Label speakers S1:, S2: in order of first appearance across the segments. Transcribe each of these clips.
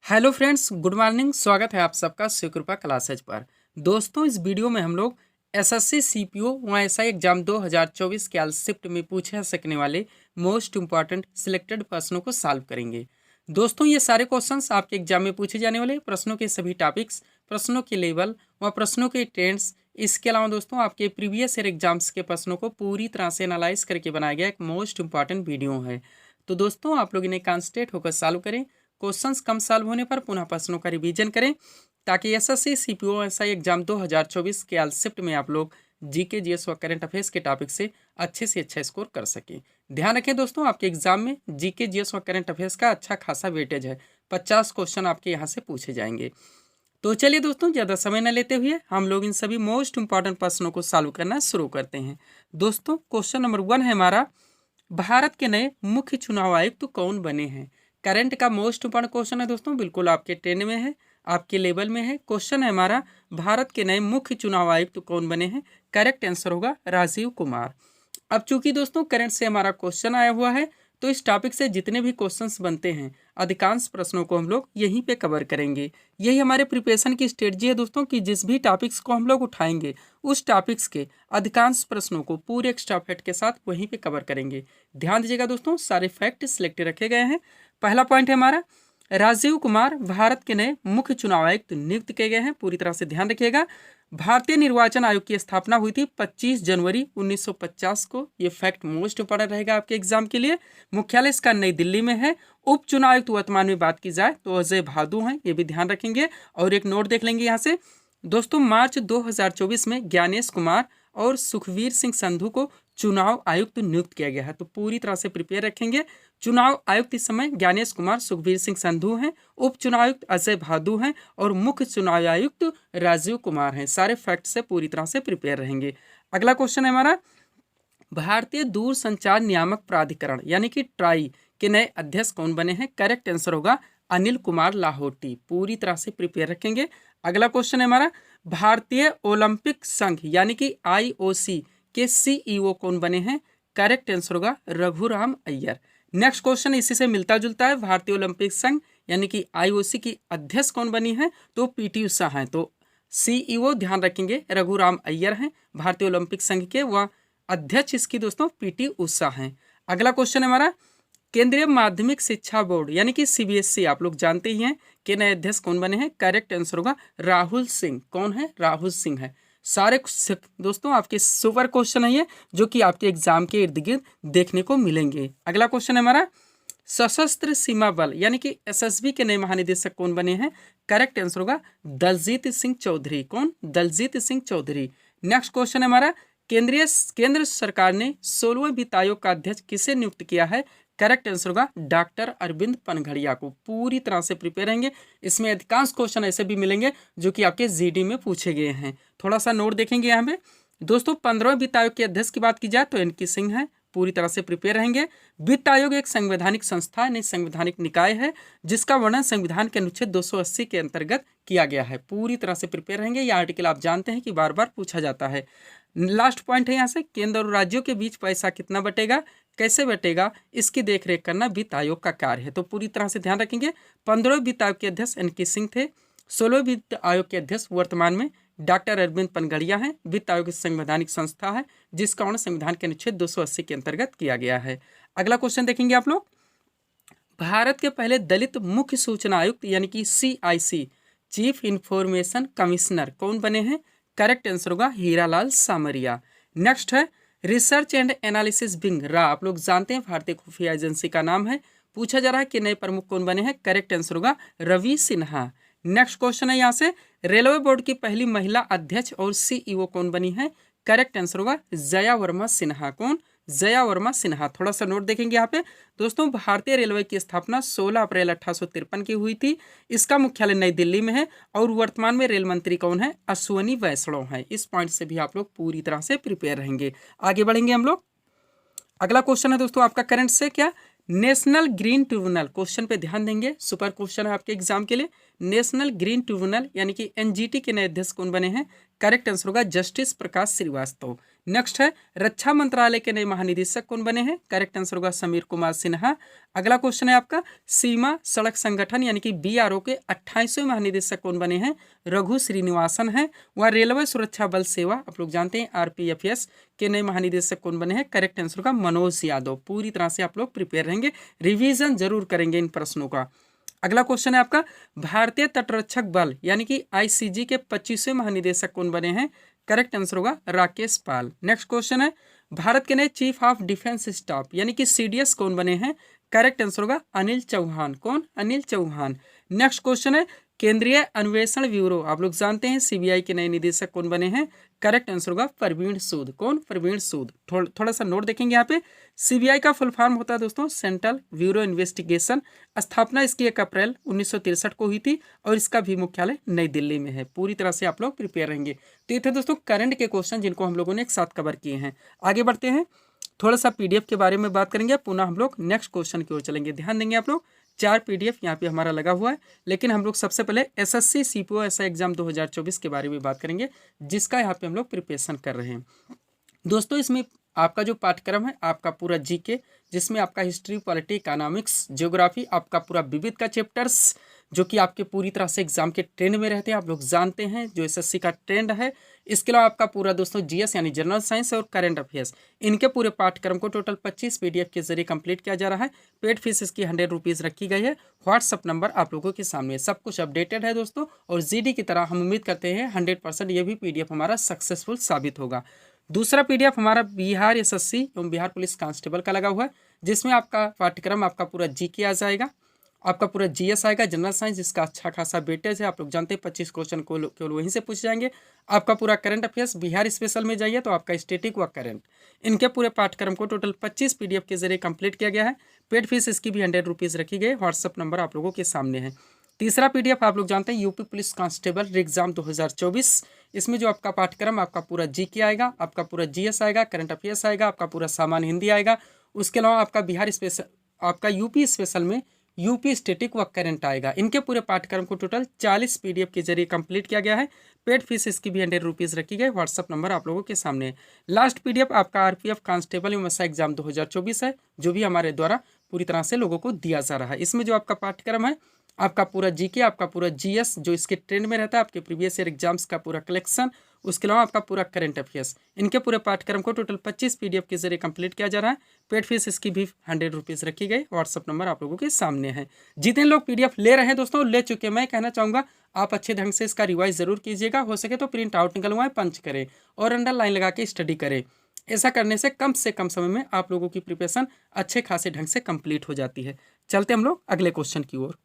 S1: Hello friends, good morning. स्वागत है आप सबका शिवकृपा क्लासेज पर। दोस्तों, इस वीडियो में हम लोग एसएससी सीपीओ व एसआई एग्जाम 2024 के शिफ्ट में पूछे सकने वाले मोस्ट इंपॉर्टेंट सिलेक्टेड प्रश्नों को सॉल्व करेंगे। दोस्तों, ये सारे क्वेश्चंस आपके एग्जाम में पूछे जाने वाले प्रश्नों के सभी टॉपिक्स, प्रश्नों के लेवल व प्रश्नों के ट्रेंड्स, इसके अलावा दोस्तों आपके प्रीवियस ईयर एग्जाम्स के प्रश्नों को पूरी तरह से एनालाइज करके बनाया गया एक मोस्ट इंपॉर्टेंट वीडियो है। तो दोस्तों, आप लोग इन्हें कॉन्सेंट्रेट होकर सॉल्व करें। क्वेश्चंस कम सॉल्व होने पर पुनः प्रश्नों का रिवीजन करें ताकि एसएससी सीपीओ एसआई एग्जाम 2024 के शिफ्ट में आप लोग जीके जीएस व करंट अफेयर्स के टॉपिक से अच्छा स्कोर कर सकें। ध्यान रखें दोस्तों, आपके एग्जाम में जीके जीएस व करंट अफेयर्स का अच्छा खासा वेटेज है। 50 क्वेश्चन आपके यहाँ से पूछे जाएंगे। तो चलिए दोस्तों, ज़्यादा समय न लेते हुए हम लोग इन सभी मोस्ट इंपॉर्टेंट प्रश्नों को सॉल्व करना शुरू करते हैं। दोस्तों, क्वेश्चन नंबर 1 है हमारा, भारत के नए मुख्य चुनाव आयुक्त तो कौन बने हैं। करंट का मोस्ट इंपॉर्टेंट क्वेश्चन है दोस्तों, बिल्कुल आपके ट्रेंड में है, आपके लेवल में है। क्वेश्चन है हमारा, भारत के नए मुख्य चुनाव आयुक्त तो कौन बने हैं। करेक्ट आंसर होगा राजीव कुमार। अब चूंकि दोस्तों करंट से हमारा क्वेश्चन आया हुआ है, तो इस टॉपिक से जितने भी क्वेश्चंस बनते हैं अधिकांश प्रश्नों को हम लोग यहीं पे कवर करेंगे। यही हमारे प्रिपरेशन की स्ट्रेटजी है दोस्तों कि जिस भी टॉपिक्स को हम लोग उठाएंगे उस टॉपिक्स के अधिकांश प्रश्नों को पूरे एक्स्ट्रा फैक्ट के साथ वहीं पे कवर करेंगे। ध्यान दीजिएगा दोस्तों, सारे फैक्ट सिलेक्ट रखे गए हैं। पहला पॉइंट है हमारा, राजीव कुमार भारत के नए मुख्य चुनाव आयुक्त नियुक्त किए गए हैं। पूरी तरह से ध्यान रखिएगा। भारतीय निर्वाचन आयोग की स्थापना हुई थी 25 जनवरी 1950 को। ये फैक्ट मोस्ट इंपॉर्टेंट रहेगा आपके एग्जाम के लिए। मुख्यालय इसका नई दिल्ली में है। उप चुनाव आयुक्त वर्तमान में बात की जाए तो अजय भादु हैं, ये भी ध्यान रखेंगे। और एक नोट देख लेंगे यहाँ से दोस्तों, मार्च 2024 में ज्ञानेश कुमार और सुखवीर सिंह संधू को चुनाव आयुक्त नियुक्त किया गया है। तो पूरी तरह से प्रिपेयर रखेंगे। चुनाव आयुक्त इस समय ज्ञानेश कुमार सुखवीर सिंह संधू हैं, उप चुनाव आयुक्त अजय भादु हैं और मुख्य चुनाव आयुक्त राजीव कुमार हैं। सारे फैक्ट से पूरी तरह से प्रिपेयर रहेंगे। अगला क्वेश्चन है हमारा, भारतीय दूरसंचार नियामक प्राधिकरण यानी कि ट्राई के नए अध्यक्ष कौन बने हैं। करेक्ट आंसर होगा अनिल कुमार लाहौटी। पूरी तरह से प्रिपेयर रखेंगे। अगला क्वेश्चन है हमारा, भारतीय ओलंपिक संघ यानी कि आईओसी के सीईओ कौन बने हैं। करेक्ट आंसर होगा रघुराम अय्यर। नेक्स्ट क्वेश्चन इसी से मिलता जुलता है, भारतीय ओलंपिक संघ यानी कि आईओसी की अध्यक्ष कौन बनी है, तो पीटी उषा हैं। तो सीईओ ध्यान रखेंगे रघुराम अय्यर हैं भारतीय ओलंपिक संघ के, व अध्यक्ष इसकी दोस्तों पीटी उषा हैं। अगला क्वेश्चन है हमारा, केंद्रीय माध्यमिक शिक्षा बोर्ड यानी कि सीबीएसई आप लोग जानते ही हैं कि नए अध्यक्ष कौन बने हैं। करेक्ट आंसर होगा राहुल सिंह। कौन है, राहुल सिंह है। सारे दोस्तों आपके सुपर क्वेश्चन है ये, जो कि आपके एग्जाम के इर्द गिर्द देखने को मिलेंगे। अगला क्वेश्चन है हमारा, सशस्त्र सीमा बल यानी कि एसएसबी के नए महानिदेशक कौन बने हैं। करेक्ट आंसर होगा दलजीत सिंह चौधरी। कौन, दलजीत सिंह चौधरी। नेक्स्ट क्वेश्चन है हमारा, केंद्र सरकार ने 16वें वित्त आयोग का अध्यक्ष किसे नियुक्त किया है। करेक्ट आंसर होगा डॉक्टर अरविंद पनघड़िया को। पूरी तरह से प्रिपेयर रहेंगे। इसमें अधिकांश क्वेश्चन ऐसे भी मिलेंगे जो कि आपके जीडी में पूछे गए हैं। थोड़ा सा नोट देखेंगे यहाँ पे दोस्तों। 15वें वित्त आयोग के अध्यक्ष की बात की जाए तो एनके सिंह है। पूरी तरह से प्रिपेयर रहेंगे। वित्त आयोग एक संवैधानिक संस्था यानी संवैधानिक निकाय है जिसका वर्णन संविधान के अनुच्छेद 280 के अंतर्गत किया गया है। पूरी तरह से प्रिपेयर रहेंगे। यह आर्टिकल आप जानते हैं कि बार बार पूछा जाता है। लास्ट पॉइंट है यहाँ से, केंद्र और राज्यों के बीच पैसा कितना बटेगा, कैसे बटेगा, इसकी देखरेख करना वित्त आयोग का कार्य है। तो पूरी तरह से ध्यान रखेंगे। 15वें वित्त आयोग के अध्यक्ष एनके सिंह थे। 16वें वित्त आयोग के अध्यक्ष वर्तमान में डॉक्टर अरविंद पनघड़िया हैं। वित्त आयोग संवैधानिक संस्था है जिसका वर्णन संविधान के अनुच्छेद 280 के अंतर्गत किया गया है। अगला क्वेश्चन देखेंगे आप लोग, भारत के पहले दलित मुख्य सूचना आयुक्त यानी कि CIC चीफ इंफॉर्मेशन कमिश्नर कौन बने हैं। करेक्ट आंसर होगा हीरालाल सामरिया। नेक्स्ट है, रिसर्च एंड एनालिसिस विंग रा आप लोग जानते हैं भारतीय खुफिया एजेंसी का नाम है। पूछा जा रहा है कि नए प्रमुख कौन बने हैं। करेक्ट आंसर होगा रवि सिन्हा। नेक्स्ट क्वेश्चन है यहाँ से, रेलवे बोर्ड की पहली महिला अध्यक्ष और सीईओ कौन बनी है। करेक्ट आंसर होगा जया वर्मा सिन्हा। कौन, जया वर्मा सिन्हा। थोड़ा सा नोट देखेंगे यहाँ पे दोस्तों, भारतीय रेलवे की स्थापना 16 अप्रैल 1853 की हुई थी। इसका मुख्यालय नई दिल्ली में है और वर्तमान में रेल मंत्री कौन है, अश्वनी वैष्णव है। इस पॉइंट से भी आप लोग पूरी तरह से प्रिपेयर रहेंगे। आगे बढ़ेंगे हम लोग। अगला क्वेश्चन है दोस्तों आपका करंट से क्या, नेशनल ग्रीन ट्रिब्यूनल। क्वेश्चन पे ध्यान देंगे, सुपर क्वेश्चन है आपके एग्जाम के लिए। नेशनल ग्रीन ट्रिब्यूनल यानी कि NGT के नए अध्यक्ष कौन बने हैं। करेक्ट आंसर होगा जस्टिस प्रकाश श्रीवास्तव। नेक्स्ट है रक्षा मंत्रालय के नए महानिदेशक कौन बने हैं? करेक्ट आंसर होगा समीर कुमार सिन्हा। अगला क्वेश्चन है आपका सीमा सड़क संगठन यानी कि बीआरओ के 28वें महानिदेशक कौन बने हैं? रघु श्रीनिवासन है। वह रेलवे सुरक्षा बल सेवा आप लोग जानते हैं आरपीएफएस के नए महानिदेशक कौन बने हैं? करेक्ट आंसर होगा मनोज यादव। पूरी तरह से आप लोग प्रिपेयर रहेंगे, रिवीजन जरूर करेंगे इन प्रश्नों का। अगला क्वेश्चन है आपका भारतीय तटरक्षक बल यानी कि आईसीजी के 25वें महानिदेशक कौन बने हैं? करेक्ट आंसर होगा राकेश पाल। नेक्स्ट क्वेश्चन है भारत के नए चीफ ऑफ डिफेंस स्टाफ यानी कि सीडीएस कौन बने हैं? करेक्ट आंसर होगा अनिल चौहान। कौन? अनिल चौहान। नेक्स्ट क्वेश्चन है केंद्रीय अन्वेषण ब्यूरो आप लोग जानते हैं सीबीआई के नए निदेशक कौन बने हैं? करेक्ट आंसर होगा प्रवीण सूद। कौन? प्रवीण सूद। थोड़ा सा नोट देखेंगे यहाँ पे। सीबीआई का फुल फॉर्म होता है दोस्तों सेंट्रल ब्यूरो इन्वेस्टिगेशन। स्थापना इसकी 1 अप्रैल 1963 को हुई थी और इसका भी मुख्यालय नई दिल्ली में है। पूरी तरह से आप लोग प्रिपेयर रहेंगे। तो ये थे दोस्तों करंट के क्वेश्चन जिनको हम लोगों ने एक साथ कवर किए हैं। आगे बढ़ते हैं, थोड़ा सा पीडीएफ के बारे में बात करेंगे, पुनः हम लोग नेक्स्ट क्वेश्चन की ओर चलेंगे। ध्यान देंगे आप लोग, 4 पीडीएफ यहाँ पे हमारा लगा हुआ है, लेकिन हम लोग सबसे पहले एसएससी सीपीओ एसआई एग्जाम 2024 के बारे में बात करेंगे जिसका यहाँ पे हम लोग प्रिपरेशन कर रहे हैं। दोस्तों इसमें आपका जो पाठ्यक्रम है आपका पूरा जीके, जिसमें आपका हिस्ट्री, पॉलिटी, इकोनॉमिक्स, ज्योग्राफी, आपका पूरा विविध का चैप्टर्स जो कि आपके पूरी तरह से एग्जाम के ट्रेंड में रहते हैं, आप लोग जानते हैं जो एसएससी का ट्रेंड है। इसके अलावा आपका पूरा दोस्तों जीएस यानी जनरल साइंस और करंट अफेयर्स, इनके पूरे पाठ्यक्रम को टोटल 25 पीडीएफ के जरिए कंप्लीट किया जा रहा है। पेड फीस इसकी 100 रुपीज़ रखी गई है। व्हाट्सअप नंबर आप लोगों के सामने, सब कुछ अपडेटेड है दोस्तों। और जीडी की तरह हम उम्मीद करते हैं 100% ये भी पीडीएफ हमारा सक्सेसफुल साबित होगा। दूसरा पीडीएफ हमारा बिहार एसएससी एवं बिहार पुलिस कांस्टेबल का लगा हुआ है, जिसमें आपका पाठ्यक्रम आपका पूरा जीके आ जाएगा, आपका पूरा जीएस आएगा, जनरल साइंस जिसका अच्छा खासा वेटेज है, आप लोग जानते हैं 25 क्वेश्चन को केवल वहीं से पूछ जाएंगे। आपका पूरा करंट अफेयर्स, बिहार स्पेशल में जाइए तो आपका स्टैटिक व करंट, इनके पूरे पाठ्यक्रम को टोटल 25 पीडीएफ के जरिए कंप्लीट किया गया है। पेड फीस इसकी भी 100 रुपीज़ रखी गई। व्हाट्सअप नंबर आप लोगों के सामने है। तीसरा पीडीएफ आप लोग जानते हैं यूपी पुलिस कांस्टेबल एग्जाम 2024, इसमें जो आपका पाठ्यक्रम आपका पूरा जीके आएगा, आपका पूरा जीएस आएगा, करंट अफेयर्स आएगा, आपका पूरा सामान्य हिंदी आएगा। उसके अलावा आपका बिहार स्पेशल, आपका यूपी स्पेशल में यूपी स्टैटिक व करंट आएगा। इनके पूरे पाठ्यक्रम को टोटल 40 पीडीएफ के जरिए कंप्लीट किया गया है। पेड फीस इसकी भी 100 रुपीज़ रखी गई। व्हाट्सअप नंबर आप लोगों के सामने है। लास्ट पीडीएफ आपका आरपीएफ कांस्टेबल एवं एसआई एग्जाम 2024 है, जो भी हमारे द्वारा पूरी तरह से लोगों को दिया जा रहा है। इसमें जो आपका पाठ्यक्रम है आपका पूरा जीके, आपका पूरा जीएस जो इसके ट्रेंड में रहता है, आपके प्रीवियस ईयर एग्जाम्स का पूरा कलेक्शन, उसके अलावा आपका पूरा करंट अफेयर्स, इनके पूरे पाठ्यक्रम को टोटल 25 पीडीएफ के जरिए कंप्लीट किया जा रहा है। पेड फीस इसकी भी 100 रुपीज़ रखी गई। व्हाट्सअप नंबर आप लोगों के सामने है। जितने लोग पीडीएफ ले रहे हैं दोस्तों, ले चुके, मैं कहना चाहूँगा आप अच्छे ढंग से इसका रिवाइज जरूर कीजिएगा। हो सके तो प्रिंट आउट निकलवाएं, पंच करें और अंडरलाइन लगा के स्टडी करें। ऐसा करने से कम समय में आप लोगों की प्रिपरेशन अच्छे खासे ढंग से कंप्लीट हो जाती है। चलते हम लोग अगले क्वेश्चन की ओर।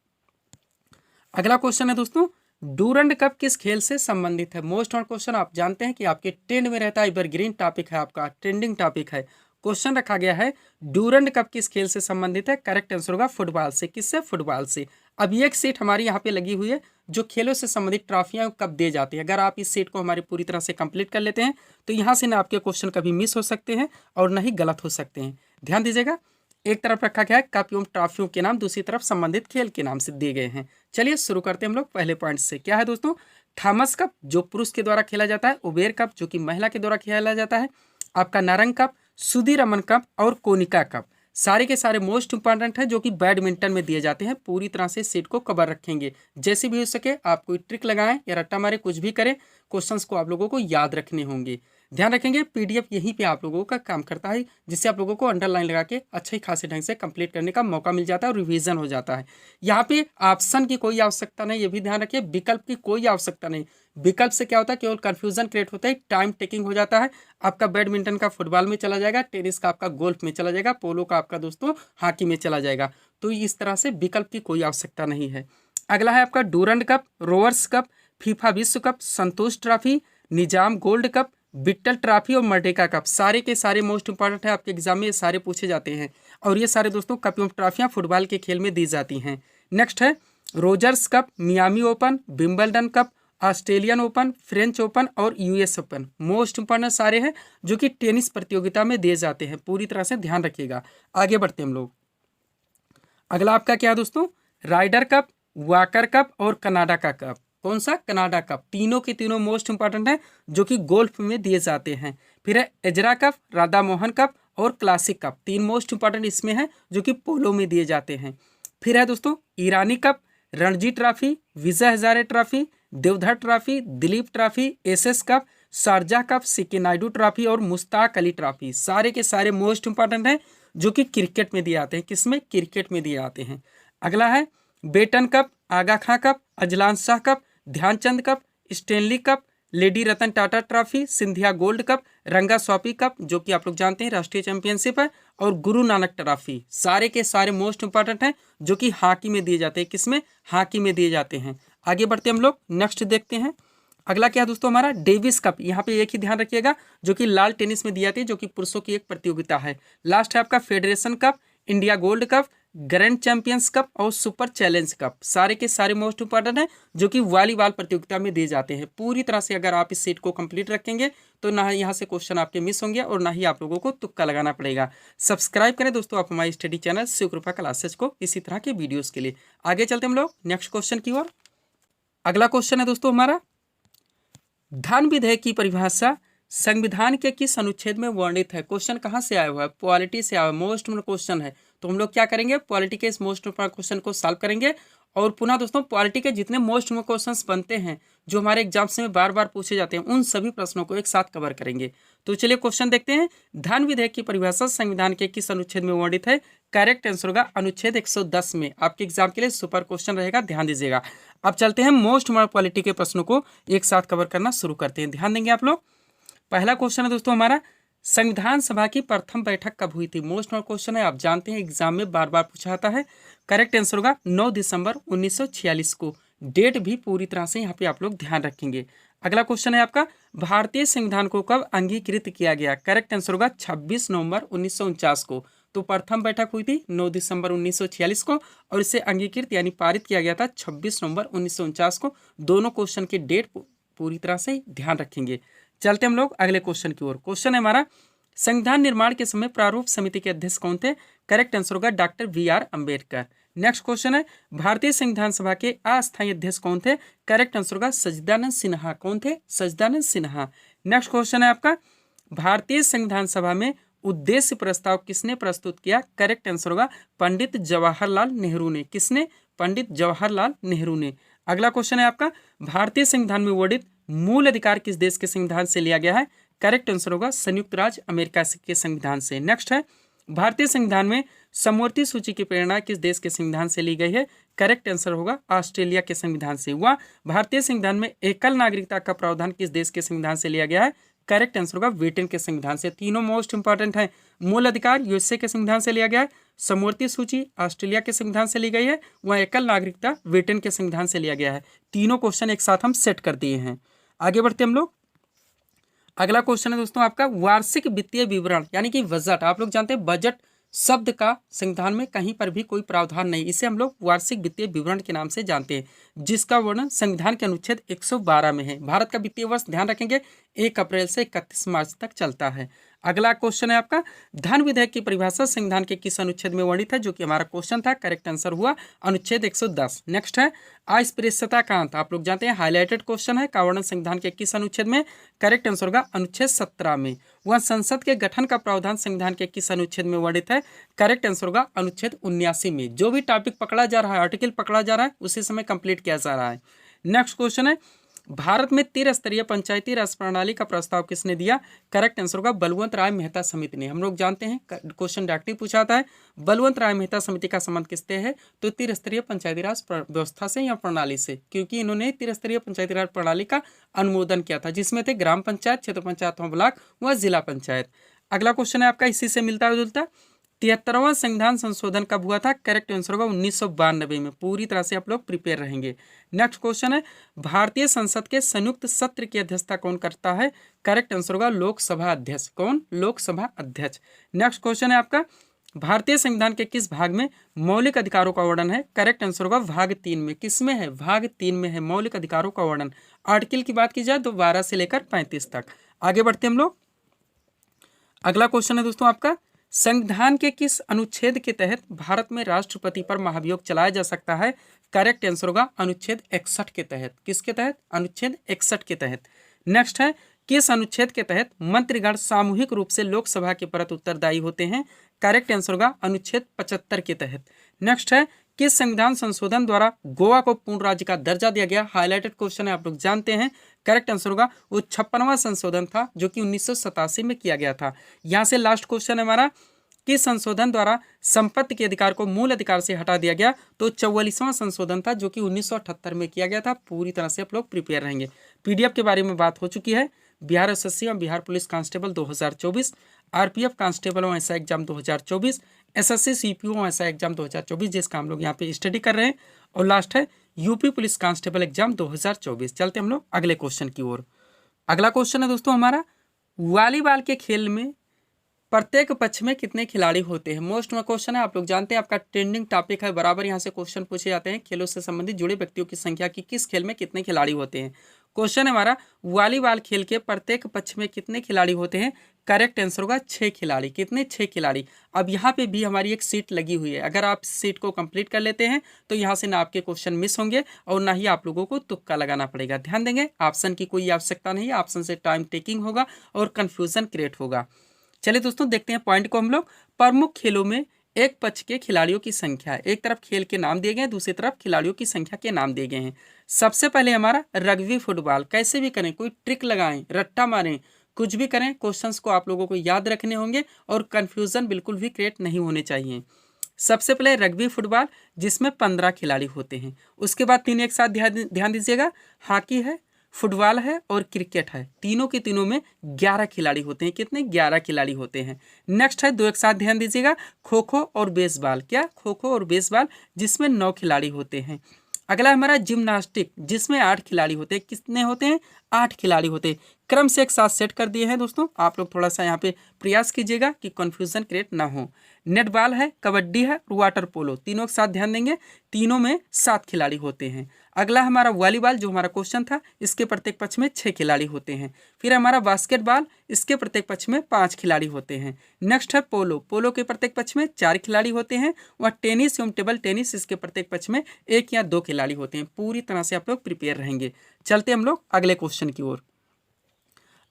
S1: अगला क्वेश्चन है दोस्तों, डूरंड कप किस खेल से संबंधित है? मोस्ट ऑन क्वेश्चन आप जानते हैं कि आपके ट्रेंड में रहता है, एवरग्रीन टॉपिक है, आपका ट्रेंडिंग टॉपिक है। क्वेश्चन रखा गया है डूरंड कप किस खेल से संबंधित है? करेक्ट आंसर होगा फुटबॉल से। किससे? फुटबॉल से। अब ये एक सीट हमारी यहाँ पे लगी हुई है जो खेलों से संबंधित ट्रॉफियाँ कब दे जाती है। अगर आप इस सीट को हमारी पूरी तरह से कंप्लीट कर लेते हैं तो यहाँ से ना आपके क्वेश्चन कभी मिस हो सकते हैं और ना ही गलत हो सकते हैं। ध्यान दीजिएगा, एक तरफ रखा गया है कप एवं ट्रॉफियों के नाम, दूसरी तरफ संबंधित खेल के नाम से दिए गए हैं। चलिए शुरू करते हैं हम लोग पहले पॉइंट से। क्या है दोस्तों? थॉमस कप जो पुरुष के द्वारा खेला जाता है, उबेर कप जो कि महिला के द्वारा खेला जाता है, आपका नारंग कप, सुधीरमन कप और कोनिका कप, सारे के सारे मोस्ट इंपॉर्टेंट है जो कि बैडमिंटन में दिए जाते हैं। पूरी तरह से सीट को कवर रखेंगे, जैसे भी हो सके आप कोई ट्रिक लगाएं या रट्टा मारे, कुछ भी करें, क्वेश्चंस को आप लोगों को याद रखने होंगे। ध्यान रखेंगे पीडीएफ यहीं पे आप लोगों का काम करता है, जिससे आप लोगों को अंडरलाइन लगा के अच्छे खासे ढंग से कंप्लीट करने का मौका मिल जाता है और रिवीजन हो जाता है। यहाँ पे ऑप्शन की कोई आवश्यकता नहीं, ये भी ध्यान रखिए, विकल्प की कोई आवश्यकता नहीं। विकल्प से क्या होता है, केवल कंफ्यूजन क्रिएट होता है, टाइम टेकिंग हो जाता है। आपका बैडमिंटन का फुटबॉल में चला जाएगा, टेनिस का आपका गोल्फ में चला जाएगा, पोलो का आपका दोस्तों हॉकी में चला जाएगा। तो इस तरह से विकल्प की कोई आवश्यकता नहीं है। अगला है आपका Durand cup, Rovers cup, FIFA विश्व cup, Santosh trophy, Nizam gold cup, Vitthal trophy और मर्डेका कप, सारे के सारे मोस्ट इंपॉर्टेंट है। आपके एग्जाम में ये सारे पूछे जाते हैं और ये सारे दोस्तों कप एवं ट्रॉफियाँ फुटबॉल के खेल में दी जाती हैं। नेक्स्ट है Rogers cup, Miami open, Wimbledon cup, Australian open, French open और यूएस ओपन, मोस्ट इंपॉर्टेंट सारे हैं जो कि टेनिस प्रतियोगिता में दिए जाते हैं। पूरी तरह से ध्यान रखिएगा। आगे बढ़ते हम लोग। अगला आपका क्या है दोस्तों? राइडर कप, वाकर कप और कनाडा का कप। कौन सा? Canada cup. तीनों के तीनों मोस्ट इंपॉर्टेंट है जो कि गोल्फ में दिए जाते हैं। फिर है Ezra cup, Radha Mohan cup और क्लासिक कप। तीन मोस्ट इंपॉर्टेंट इसमें है जो कि पोलो में दिए जाते हैं। फिर है दोस्तों Irani cup, Ranji trophy, Vijay Hazare trophy, Deodhar trophy, Duleep trophy, SS cup, Sharjah cup, CK Nayudu trophy और मुश्ताक अली ट्रॉफी। सारे के सारे मोस्ट इंपॉर्टेंट हैं जो कि क्रिकेट में दिए आते हैं। किसमें? क्रिकेट में दिए आते हैं। अगला है Beighton cup, Aga Khan cup, Azlan Shah cup, Dhyanchand cup, Stanley cup, lady Ratan Tata trophy, Scindia gold cup, Ranga Swami cup जो कि आप लोग जानते हैं राष्ट्रीय चैंपियनशिप है, और गुरु नानक ट्रॉफी। सारे के सारे मोस्ट इंपॉर्टेंट हैं जो कि हॉकी में दिए जाते हैं। किसमें? हॉकी में दिए जाते हैं। आगे बढ़ते हम लोग नेक्स्ट देखते हैं। अगला क्या है दोस्तों हमारा? Davis cup. यहाँ पे एक ही ध्यान रखिएगा जो कि लाल टेनिस में दिया जाती है, जो कि पुरुषों की एक प्रतियोगिता है। लास्ट है आपका federation cup, India gold cup, grand champions cup और सुपर चैलेंज कप। सारे के सारे मोस्ट इंपॉर्टेंट हैं जो कि वॉलीबॉल प्रतियोगिता में दिए जाते हैं। पूरी तरह से अगर आप इस सेट को कंप्लीट रखेंगे तो ना यहाँ से क्वेश्चन आपके मिस होंगे और ना ही आप लोगों को तुक्का लगाना पड़ेगा। सब्सक्राइब करें दोस्तों आप हमारी स्टडी चैनल शिवकृपा क्लासेज को इसी तरह के वीडियोस के लिए। आगे चलते हम लोग नेक्स्ट क्वेश्चन की ओर। अगला क्वेश्चन है दोस्तों हमारा, धन विधेयक की परिभाषा संविधान के किस अनुच्छेद में वर्णित है? क्वेश्चन कहाँ से आया हुआ है? पॉलिटी से आया हुआ, मोस्ट इम्पोर्टेंट क्वेश्चन है। तो हम लोग क्या करेंगे? पॉलिटी के इस मोस्ट इम्पोर्टेंट क्वेश्चन को सॉल्व करेंगे और पुनः दोस्तों पॉलिटी के जितने मोस्ट इम्पोर्टेंट क्वेश्चंस बनते हैं जो हमारे एग्जाम्स में बार बार पूछे जाते हैं उन सभी प्रश्नों को एक साथ कवर करेंगे। तो चलिए क्वेश्चन देखते हैं। धन विधेयक की परिभाषा संविधान के किस अनुच्छेद में वर्णित है? करेक्ट आंसर होगा अनुच्छेद 110 में। आपके एग्जाम के लिए सुपर क्वेश्चन रहेगा, ध्यान दीजिएगा। अब चलते हैं मोस्ट इम्पोर्टेंट पॉलिटी के प्रश्नों को एक साथ कवर करना शुरू करते हैं, ध्यान देंगे आप लोग। पहला क्वेश्चन है दोस्तों हमारा, संविधान सभा की प्रथम बैठक कब हुई थी? मोस्ट इम्पोर्टेंट क्वेश्चन है, आप जानते हैं एग्जाम में बार बार पूछा जाता है। करेक्ट आंसर होगा 9 दिसंबर 1946 को। डेट भी पूरी तरह से यहाँ पे आप लोग ध्यान रखेंगे। अगला क्वेश्चन है आपका, भारतीय संविधान को कब अंगीकृत किया गया? करेक्ट आंसर होगा 26 नवंबर 1949 को। तो प्रथम बैठक हुई थी 9 दिसंबर 1946 को और इसे अंगीकृत यानी पारित किया गया था 26 नवंबर 1949 को। दोनों क्वेश्चन की डेट पूरी तरह से ध्यान रखेंगे। चलते हम लोग अगले क्वेश्चन की ओर। क्वेश्चन है हमारा, संविधान निर्माण के समय प्रारूप समिति के अध्यक्ष कौन थे? करेक्ट आंसर होगा doctor BR Ambedkar. Next question है, भारतीय संविधान सभा के अस्थायी अध्यक्ष कौन थे? करेक्ट आंसर होगा सच्चिदानंद सिन्हा। कौन थे? सच्चिदानंद सिन्हा। नेक्स्ट क्वेश्चन है आपका, भारतीय संविधान सभा में उद्देश्य प्रस्ताव किसने प्रस्तुत किया? करेक्ट आंसर होगा पंडित जवाहरलाल नेहरू ने। किसने? पंडित जवाहरलाल नेहरू ने। अगला क्वेश्चन है आपका, भारतीय संविधान में वर्णित मूल अधिकार किस देश के संविधान से लिया गया है? करेक्ट आंसर होगा संयुक्त राज्य अमेरिका के संविधान से। नेक्स्ट है, भारतीय संविधान में समवर्ती सूची की प्रेरणा किस देश के संविधान से ली गई है? करेक्ट आंसर होगा ऑस्ट्रेलिया के संविधान से हुआ। भारतीय संविधान में एकल नागरिकता का प्रावधान किस देश के संविधान से लिया गया है? करेक्ट आंसर होगा ब्रिटेन के संविधान से। तीनों मोस्ट इंपॉर्टेंट है। मूल अधिकार USA के संविधान से लिया गया है, समवर्ती सूची ऑस्ट्रेलिया के संविधान से ली गई है, वह एकल नागरिकता ब्रिटेन के संविधान से लिया गया है। तीनों क्वेश्चन एक साथ हम सेट कर दिए हैं। आगे बढ़ते हम लोग। अगला क्वेश्चन है दोस्तों आपका, वार्षिक वित्तीय विवरण यानी कि बजट। आप लोग जानते हैं बजट शब्द का संविधान में कहीं पर भी कोई प्रावधान नहीं, इसे हम लोग वार्षिक वित्तीय विवरण के नाम से जानते हैं, जिसका वर्णन संविधान के अनुच्छेद 112 में है। भारत का वित्तीय वर्ष ध्यान रखेंगे 1 अप्रैल से 31 मार्च तक चलता है। अगला क्वेश्चन है आपका, धन विधेयक की परिभाषा संविधान के किस अनुच्छेद में वर्णित है? जो कि हमारा क्वेश्चन था, करेक्ट आंसर हुआ अनुच्छेद 110। नेक्स्ट है, अस्पृश्यता का अंत। आप लोग जानते हैं हाईलाइटेड क्वेश्चन है, का वर्णन संविधान के किस अनुच्छेद में? करेक्ट आंसर होगा अनुच्छेद 17 में। वह संसद के गठन का प्रावधान संविधान के किस अनुच्छेद में वर्णित है? करेक्ट आंसर होगा अनुच्छेद 79 में। जो भी टॉपिक पकड़ा जा रहा है, आर्टिकल पकड़ा जा रहा है, उसी समय कंप्लीट किया जा रहा है। नेक्स्ट क्वेश्चन है, भारत में त्रिस्तरीय पंचायती राज प्रणाली का प्रस्ताव किसने दिया? करेक्ट आंसर होगा बलवंत राय मेहता समिति ने। हम लोग जानते हैं क्वेश्चन डायरेक्टली पूछा जाता है, बलवंत राय मेहता समिति का संबंध किससे है? तो त्रिस्तरीय पंचायती राज व्यवस्था से या प्रणाली से, क्योंकि इन्होंने त्रिस्तरीय पंचायती राज प्रणाली का अनुमोदन किया था, जिसमें थे ग्राम पंचायत, क्षेत्र पंचायत, ब्लॉक व जिला पंचायत। अगला क्वेश्चन है आपका इसी से मिलता जुलता, 73वां संविधान संशोधन कब हुआ था? करेक्ट आंसर होगा 1992 में। पूरी तरह से आप लोग प्रिपेयर रहेंगे। नेक्स्ट क्वेश्चन है, भारतीय संसद के संयुक्त सत्र की अध्यक्षता कौन करता है? करेक्ट आंसर होगा लोकसभा अध्यक्ष। कौन? लोकसभा अध्यक्ष। नेक्स्ट क्वेश्चन है आपका, भारतीय संविधान के किस भाग में मौलिक अधिकारों का वर्णन है? करेक्ट आंसर होगा भाग 3 में। किसमें है? भाग 3 में है मौलिक अधिकारों का वर्णन। आर्टिकल की बात की जाए तो 12 से लेकर 35 तक। आगे बढ़ते हम लोग। अगला क्वेश्चन है दोस्तों आपका, संविधान के किस अनुच्छेद के तहत भारत में राष्ट्रपति पर महाभियोग चलाया जा सकता है? करेक्ट आंसर होगा अनुच्छेद 61 के तहत। किसके तहत? अनुच्छेद 61 के तहत। नेक्स्ट है, किस अनुच्छेद के तहत मंत्रीगण सामूहिक रूप से लोकसभा के प्रति उत्तरदायी होते हैं? करेक्ट आंसर होगा अनुच्छेद 75 के तहत। नेक्स्ट है, किस संविधान संशोधन द्वारा गोवा को पूर्ण राज्य का दर्जा दिया गया? हाईलाइटेड क्वेश्चन है, आप लोग जानते हैं। करेक्ट आंसर होगा वो 56वां संशोधन था जो कि 1987 में किया गया था। यहाँ से लास्ट क्वेश्चन है हमारा, किस संशोधन द्वारा संपत्ति के अधिकार को मूल अधिकार से हटा दिया गया? तो 44वां संशोधन था जो कि 1978 में किया गया था। पूरी तरह से आप लोग प्रिपेयर रहेंगे। पीडीएफ के बारे में बात हो चुकी है। बिहार एसएससी और Bihar police constable 2024, RPF constable और एसआई एग्जाम 2024, एसएससी सीपीओ और एसआई एग्जाम 2024 जिसका हम लोग यहाँ पे स्टडी कर रहे हैं। और लास्ट है यूपी पुलिस कांस्टेबल एग्जाम 2024। चलते हम लोग अगले क्वेश्चन की ओर। अगला क्वेश्चन है दोस्तों हमारा, वॉलीबॉल के खेल में प्रत्येक पक्ष में कितने खिलाड़ी होते हैं? मोस्ट में क्वेश्चन है, आप लोग जानते हैं आपका ट्रेंडिंग टॉपिक है, बराबर यहाँ से क्वेश्चन पूछे जाते हैं। खेलों से संबंधित जुड़े व्यक्तियों की संख्या की किस खेल में कितने खिलाड़ी होते हैं? क्वेश्चन है हमारा, वॉलीबॉल खेल के प्रत्येक पक्ष में कितने खिलाड़ी होते हैं? करेक्ट आंसर होगा 6 खिलाड़ी। कितने? 6 खिलाड़ी। अब यहाँ पे भी हमारी एक सीट लगी हुई है, अगर आप सीट को कंप्लीट कर लेते हैं तो यहाँ से ना आपके क्वेश्चन मिस होंगे और ना ही आप लोगों को तुक्का लगाना पड़ेगा। ध्यान देंगे, ऑप्शन की कोई आवश्यकता नहीं है, ऑप्शन से टाइम टेकिंग होगा और कन्फ्यूजन क्रिएट होगा। चलिए दोस्तों देखते हैं पॉइंट को हम लोग। प्रमुख खेलों में एक पक्ष के खिलाड़ियों की संख्या, एक तरफ खेल के नाम दिए गए हैं, दूसरी तरफ खिलाड़ियों की संख्या के नाम दिए गए हैं। सबसे पहले हमारा रग्बी फुटबॉल। कैसे भी करें, कोई ट्रिक लगाएं, रट्टा मारें, कुछ भी करें, क्वेश्चंस को आप लोगों को याद रखने होंगे और कंफ्यूजन बिल्कुल भी क्रिएट नहीं होने चाहिए। सबसे पहले रग्बी फुटबॉल जिसमें 15 खिलाड़ी होते हैं। उसके बाद 3 एक साथ ध्यान दीजिएगा, हॉकी है, फुटबॉल है और क्रिकेट है। तीनों के तीनों में 11 खिलाड़ी होते हैं। कितने? 11 खिलाड़ी होते हैं। नेक्स्ट है 2 एक साथ ध्यान दीजिएगा, खो खो और बेसबॉल। क्या? खो खो और बेसबॉल जिसमें 9 खिलाड़ी होते हैं। अगला हमारा जिम्नास्टिक जिसमें 8 खिलाड़ी होते हैं। कितने होते हैं? 8 खिलाड़ी होते हैं। क्रम से एक साथ सेट कर दिए हैं दोस्तों, आप लोग थोड़ा सा यहाँ पे प्रयास कीजिएगा कि कन्फ्यूजन क्रिएट ना हो। नेटबॉल है, कबड्डी है, वाटर पोलो, तीनों के साथ ध्यान देंगे, तीनों में 7 खिलाड़ी होते हैं। अगला हमारा वॉलीबॉल जो हमारा क्वेश्चन था, इसके प्रत्येक पक्ष में 6 खिलाड़ी होते हैं। फिर हमारा बास्केटबॉल, इसके प्रत्येक पक्ष में 5 खिलाड़ी होते हैं। नेक्स्ट है पोलो, पोलो के प्रत्येक पक्ष में 4 खिलाड़ी होते हैं। और टेनिस एवं टेबल टेनिस, इसके प्रत्येक पक्ष में 1 या 2 खिलाड़ी होते हैं। पूरी तरह से आप लोग प्रिपेयर रहेंगे। चलते हम लोग अगले क्वेश्चन की ओर।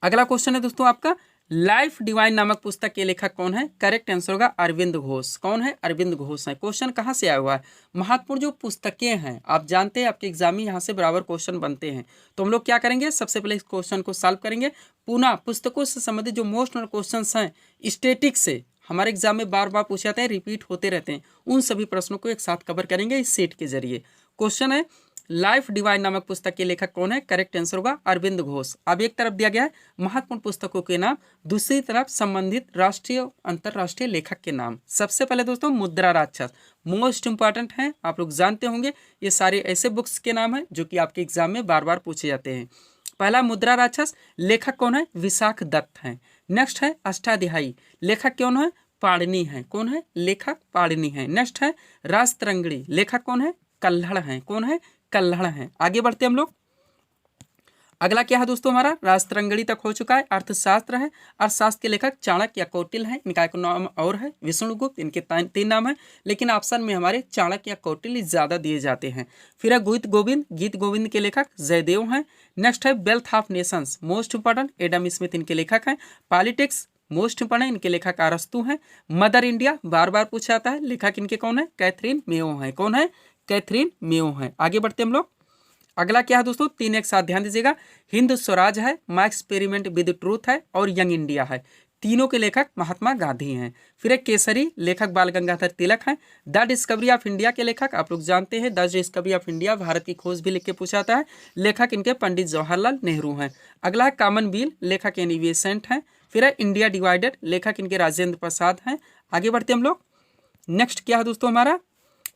S1: अगला क्वेश्चन है दोस्तों आपका, लाइफ डिवाइन नामक पुस्तक के लेखक कौन है? करेक्ट आंसर होगा अरविंद घोष। कौन है? अरविंद घोष है। क्वेश्चन कहाँ से आया हुआ है? महत्वपूर्ण जो पुस्तकें हैं, आप जानते हैं आपके एग्जाम में यहाँ से बराबर क्वेश्चन बनते हैं। तो हम लोग क्या करेंगे, सबसे पहले इस क्वेश्चन को सॉल्व करेंगे। पुनः पुस्तकों से संबंधित जो मोस्ट क्वेश्चन हैं स्टैटिक से हमारे एग्जाम में बार बार पूछे जाते हैं, रिपीट होते रहते हैं, उन सभी प्रश्नों को एक साथ कवर करेंगे इस सेट के जरिए। क्वेश्चन है, लाइफ डिवाइन नामक पुस्तक के लेखक कौन है? करेक्ट आंसर होगा अरविंद घोष। अब एक तरफ दिया गया है महत्वपूर्ण पुस्तकों के नाम, दूसरी तरफ संबंधित राष्ट्रीय अंतरराष्ट्रीय लेखक के नाम। सबसे पहले दोस्तों मुद्रा राक्षस मोस्ट इंपॉर्टेंट है, आप लोग जानते होंगे ये सारे ऐसे बुक्स के नाम हैं जो कि आपके एग्जाम में बार बार पूछे जाते हैं। पहला मुद्रा राक्षस, लेखक कौन है? विशाख दत्त हैं। नेक्स्ट है अष्टाध्यायी, लेखक कौन है? पाणिनि है। कौन है? लेखक पाणिनि है। नेक्स्ट है राजतरंगिणी, लेखक कौन है? कल्हड़ हैं। कौन है? कल्हड़ हैं। आगे बढ़ते हम लोग। अगला क्या है दोस्तों हमारा, राजतरंगिणी तक हो चुका है। अर्थशास्त्र है, अर्थशास्त्र के लेखक चाणक्य या कौटिल्य हैं, इनका एक नाम और है विष्णुगुप्त, इनके 3 नाम है, लेकिन ऑप्शन में हमारे चाणक्य या कौटिल्य ज्यादा दिए जाते हैं। फिर है गीत गोविंद, गीत गोविंद के लेखक जयदेव हैं। नेक्स्ट है wealth of Nations, most important Adam Smith इनके लेखक हैं। पॉलिटिक्स मोस्ट इंपॉर्टेंट, इनके लेखक अरस्तु हैं। मदर इंडिया बार बार पूछा जाता है, लेखक इनके कौन है? कैथरीन मेयो है। कौन है? कैथरीन मेयो है। आगे बढ़ते हम लोग। अगला क्या है दोस्तों, 3 एक साथ ध्यान दीजिएगा, हिंद स्वराज है, माय एक्सपेरिमेंट विद ट्रूथ है और यंग इंडिया है। तीनों के लेखक महात्मा गांधी हैं। फिर एक केसरी, लेखक बाल गंगाधर तिलक हैं। द डिस्कवरी ऑफ इंडिया के लेखक आप लोग जानते हैं, the discovery of India Bharat की खोज भी लिख के पूछा जाता है, लेखक इनके पंडित जवाहरलाल नेहरू हैं। अगला है कॉमनवेल्थ, लेखक एनी बेसेंट हैं। फिर है इंडिया डिवाइडेड, लेखक इनके राजेंद्र प्रसाद हैं। आगे बढ़ते हम लोग। नेक्स्ट क्या है दोस्तों हमारा,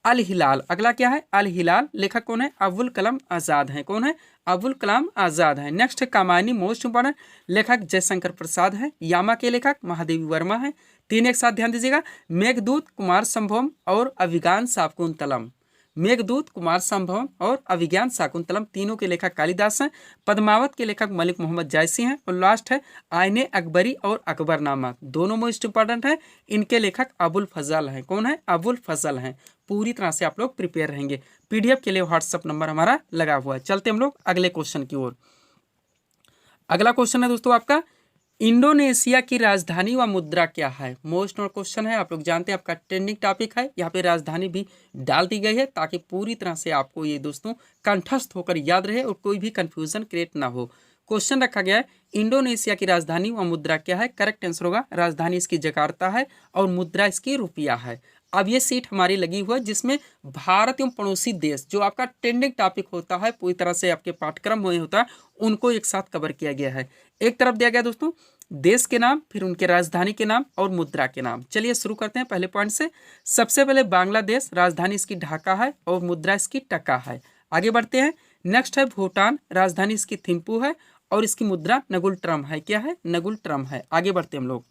S1: अल हिलाल। अगला क्या है? अल हिलाल, लेखक कौन है? अबुल कलाम आज़ाद हैं। कौन है? अबुल कलाम आज़ाद हैं। नेक्स्ट है कामायनी, मोस्ट इंपॉर्टेंट, लेखक जयशंकर प्रसाद हैं। यामा के लेखक महादेवी वर्मा हैं। 3 एक साथ ध्यान दीजिएगा, मेघदूत कुमार संभवम और अभिज्ञान शाकुंतलम। मेघदूत कुमार संभवम और अभिज्ञान शाकुंतलम तीनों के लेखक कालिदास हैं। पद्मावत के लेखक मलिक मोहम्मद जायसी हैं। और लास्ट है आईने अकबरी और अकबरनामा, दोनों मोस्ट इंपॉर्टेंट है, इनके लेखक अबुल फजल हैं। कौन है? अबुल फजल हैं। पूरी तरह से आप लोग प्रिपेयर रहेंगे। पीडीएफ के लिए व्हाट्सअप नंबर हमारा लगा हुआ है। चलते हम लोग अगले क्वेश्चन की ओर। अगला क्वेश्चन है दोस्तों आपका, इंडोनेशिया की राजधानी व मुद्रा क्या है? मोस्ट क्वेश्चन है, आप लोग जानते हैं आपका ट्रेंडिंग टॉपिक है। यहाँ पे राजधानी भी डाल दी गई है ताकि पूरी तरह से आपको ये दोस्तों कंठस्थ होकर याद रहे और कोई भी कंफ्यूजन क्रिएट ना हो। क्वेश्चन रखा गया है, इंडोनेशिया की राजधानी व मुद्रा क्या है? करेक्ट आंसर होगा राजधानी इसकी जकार्ता है और मुद्रा इसकी रुपया है। अब ये सीट हमारी लगी हुई है जिसमें भारत एवं पड़ोसी देश जो आपका ट्रेंडिंग टॉपिक होता है, पूरी तरह से आपके पाठ्यक्रम में होता है, उनको एक साथ कवर किया गया है। एक तरफ दिया गया दोस्तों देश के नाम, फिर उनके राजधानी के नाम और मुद्रा के नाम। चलिए शुरू करते हैं पहले पॉइंट से। सबसे पहले बांग्लादेश, राजधानी इसकी ढाका है और मुद्रा इसकी टका है। आगे बढ़ते हैं। नेक्स्ट है भूटान, राजधानी इसकी थिम्पू है और इसकी मुद्रा नगुल ट्रम है। क्या है? नगुल ट्रम है। आगे बढ़ते हैं हम लोग।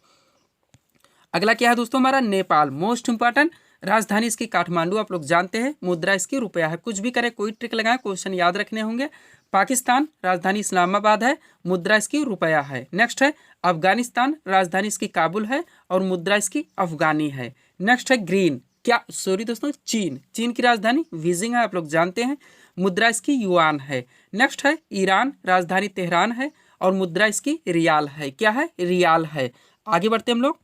S1: अगला क्या है दोस्तों हमारा? नेपाल, मोस्ट इंपॉर्टेंट, राजधानी इसकी काठमांडू, आप लोग जानते हैं, मुद्रा इसकी रुपया है। कुछ भी करें, कोई ट्रिक लगाएं, क्वेश्चन याद रखने होंगे। पाकिस्तान, राजधानी इस्लामाबाद है, मुद्रा इसकी रुपया है। नेक्स्ट है अफगानिस्तान, राजधानी इसकी काबुल है और मुद्रा इसकी अफगानी है। नेक्स्ट है ग्रीन, क्या सॉरी दोस्तों चीन, चीन की राजधानी बीजिंग है, आप लोग जानते हैं, मुद्रा इसकी युआन है। नेक्स्ट है ईरान, राजधानी तेहरान है और मुद्रा इसकी रियाल है। क्या है? रियाल है। आगे बढ़ते हम लोग।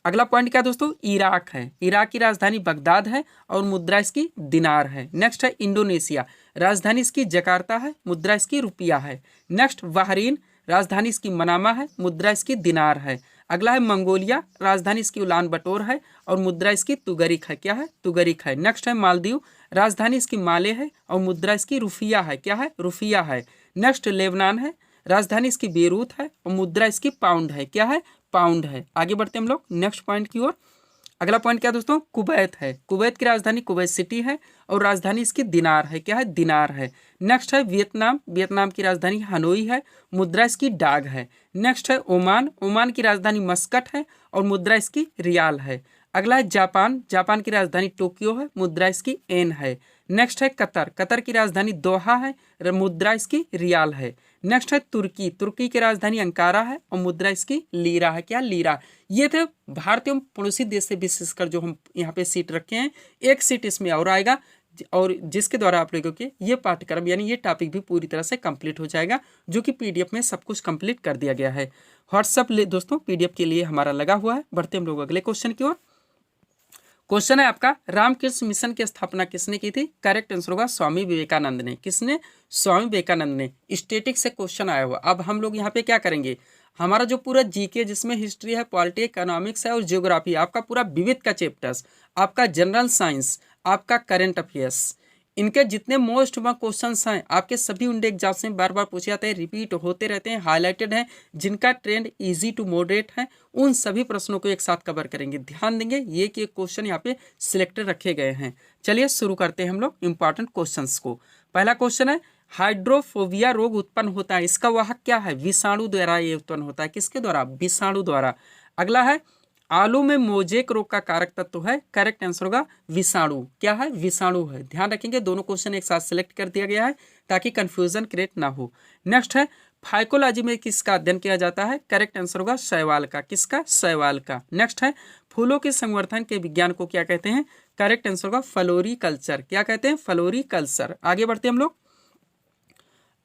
S1: अगला पॉइंट क्या दोस्तों? इराक है, इराक की राजधानी बगदाद है और मुद्रा इसकी दिनार है। नेक्स्ट है इंडोनेशिया, राजधानी इसकी जकार्ता है, मुद्रा इसकी रुपया है। नेक्स्ट बहरीन, राजधानी इसकी मनामा है, मुद्रा इसकी दिनार है। अगला है मंगोलिया, राजधानी इसकी उलान बटोर है और मुद्रा इसकी तुगरिक है। क्या है? तुगरिक है। नेक्स्ट है मालदीव, राजधानी इसकी माले है और मुद्रा इसकी रुफिया है। क्या है? रुफिया है। नेक्स्ट लेबनान है, राजधानी इसकी बेरूत है और मुद्रा इसकी पाउंड है। क्या है? पाउंड है। आगे बढ़ते हम लोग नेक्स्ट पॉइंट की ओर। अगला पॉइंट क्या दोस्तों? कुवैत है, कुवैत की राजधानी कुवैत सिटी है और राजधानी इसकी दिनार है। क्या है? दिनार है। नेक्स्ट है वियतनाम, वियतनाम की राजधानी हनोई है, मुद्रा इसकी डाग है। नेक्स्ट है ओमान, ओमान की राजधानी मस्कट है और मुद्रा इसकी रियाल है। अगला है जापान, जापान की राजधानी टोक्यो है, मुद्रा इसकी एन है। नेक्स्ट है कतर, कतर की राजधानी दोहा है, मुद्रा इसकी रियाल है। नेक्स्ट है तुर्की, तुर्की की राजधानी अंकारा है और मुद्रा इसकी लीरा है। क्या? लीरा। ये थे भारतीय पड़ोसी देश से विशेषकर जो हम यहाँ पे सीट रखे हैं। एक सीट इसमें और आएगा और जिसके द्वारा आप लोगों के ये पाठ्यक्रम यानी ये टॉपिक भी पूरी तरह से कंप्लीट हो जाएगा, जो कि पीडीएफ में सब कुछ कंप्लीट कर दिया गया है। व्हाट्सअप दोस्तों पीडीएफ के लिए हमारा लगा हुआ है। बढ़ते हम लोग अगले क्वेश्चन की ओर। क्वेश्चन है आपका, रामकृष्ण मिशन की स्थापना किसने की थी? करेक्ट आंसर होगा स्वामी विवेकानंद ने। किसने? स्वामी विवेकानंद ने। स्टैटिक से क्वेश्चन आया हुआ। अब हम लोग यहाँ पे क्या करेंगे, हमारा जो पूरा जीके जिसमें हिस्ट्री है, पॉलिटी, इकोनॉमिक्स है और ज्योग्राफी, आपका पूरा विविध का चैप्टर्स, आपका जनरल साइंस, आपका करंट अफेयर्स, इनके जितने मोस्ट क्वेश्चंस हैं आपके सभी उनके एग्जाम में बार बार पूछे जाते हैं, रिपीट होते रहते हैं, हाईलाइटेड हैं, जिनका ट्रेंड इजी टू मॉडरेट है, उन सभी प्रश्नों को एक साथ कवर करेंगे। ध्यान देंगे ये कि क्वेश्चन यहाँ पे सिलेक्टेड रखे गए हैं। चलिए शुरू करते हैं हम लोग इंपॉर्टेंट क्वेश्चंस को। पहला क्वेश्चन है, हाइड्रोफोबिया रोग उत्पन्न होता है, इसका वाहक क्या है? विषाणु द्वारा ये उत्पन्न होता है। किसके द्वारा? विषाणु द्वारा। अगला है, आलू में मोजेक रोग का कारक तत्व है। करेक्ट आंसर होगा विषाणु। क्या है? विषाणु है। ध्यान रखेंगे दोनों क्वेश्चन एक साथ सिलेक्ट कर दिया गया है ताकि कंफ्यूजन क्रिएट ना हो। नेक्स्ट है, फाइकोलॉजी में किसका अध्ययन किया जाता है? करेक्ट आंसर होगा शैवाल का। किसका? शैवाल का। नेक्स्ट है, फूलों के संवर्धन के विज्ञान को क्या कहते हैं? करेक्ट आंसर होगा फ्लोरीकल्चर। क्या कहते हैं? फ्लोरीकल्चर। आगे बढ़ते हम लोग।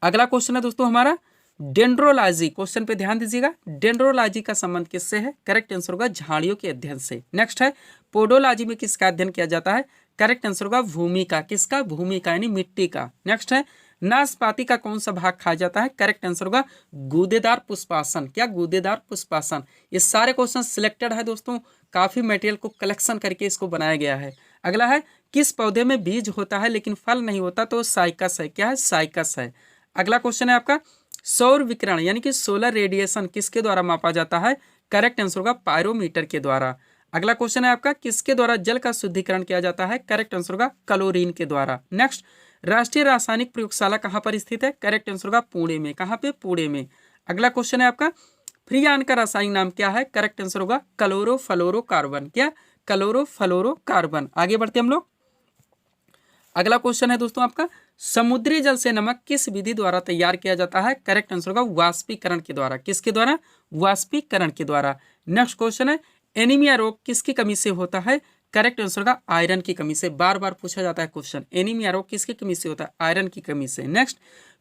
S1: अगला क्वेश्चन है दोस्तों हमारा डेंड्रोलॉजी। क्वेश्चन पे ध्यान दीजिएगा, डेंड्रोलॉजी का संबंध किससे है? करेक्ट आंसर होगा झाड़ियों के अध्ययन से। नेक्स्ट है, पोडोलॉजी में किसका अध्ययन किया जाता है? करेक्ट आंसर होगा भूमि का। किसका? भूमि का यानी मिट्टी का। नेक्स्ट है, नाशपाती का कौन सा भाग खाया जाता है? करेक्ट आंसर होगा गूदेदार पुष्पासन। क्या? गूदेदार पुष्पासन। ये सारे क्वेश्चन सिलेक्टेड है दोस्तों, काफी मटेरियल को कलेक्शन करके इसको बनाया गया है। अगला है, किस पौधे में बीज होता है लेकिन फल नहीं होता? तो साइकस है। क्या है? साइकस है। अगला क्वेश्चन है आपका, सौर विकिरण यानी कि सोलर रेडिएशन किसके द्वारा मापा जाता है? करेक्ट आंसर होगा पायरोमीटर के द्वारा। अगला क्वेश्चन है आपका, किसके द्वारा जल का शुद्धिकरण किया जाता है? करेक्ट आंसर होगा क्लोरीन के द्वारा। नेक्स्ट, राष्ट्रीय रासायनिक प्रयोगशाला कहाँ पर स्थित है? करेक्ट आंसर होगा पुणे में। कहाँ पे? पुणे में। अगला क्वेश्चन है आपका, फ्रीऑन का रासायनिक नाम क्या है? करेक्ट आंसर होगा क्लोरोफ्लोरोकार्बन। क्या? क्लोरोफ्लोरोकार्बन। आगे बढ़ते हम लोग। अगला क्वेश्चन है दोस्तों आपका, समुद्री जल से नमक किस विधि द्वारा तैयार किया जाता है? करेक्ट आंसर होगा वाष्पीकरण के द्वारा। किसके द्वारा? वाष्पीकरण के द्वारा। नेक्स्ट क्वेश्चन है, एनीमिया रोग किसकी कमी से होता है? करेक्ट आंसर होगा आयरन की कमी से। बार बार पूछा जाता है क्वेश्चन, एनीमिया रोग किसकी कमी से होता है? आयरन की कमी से। नेक्स्ट,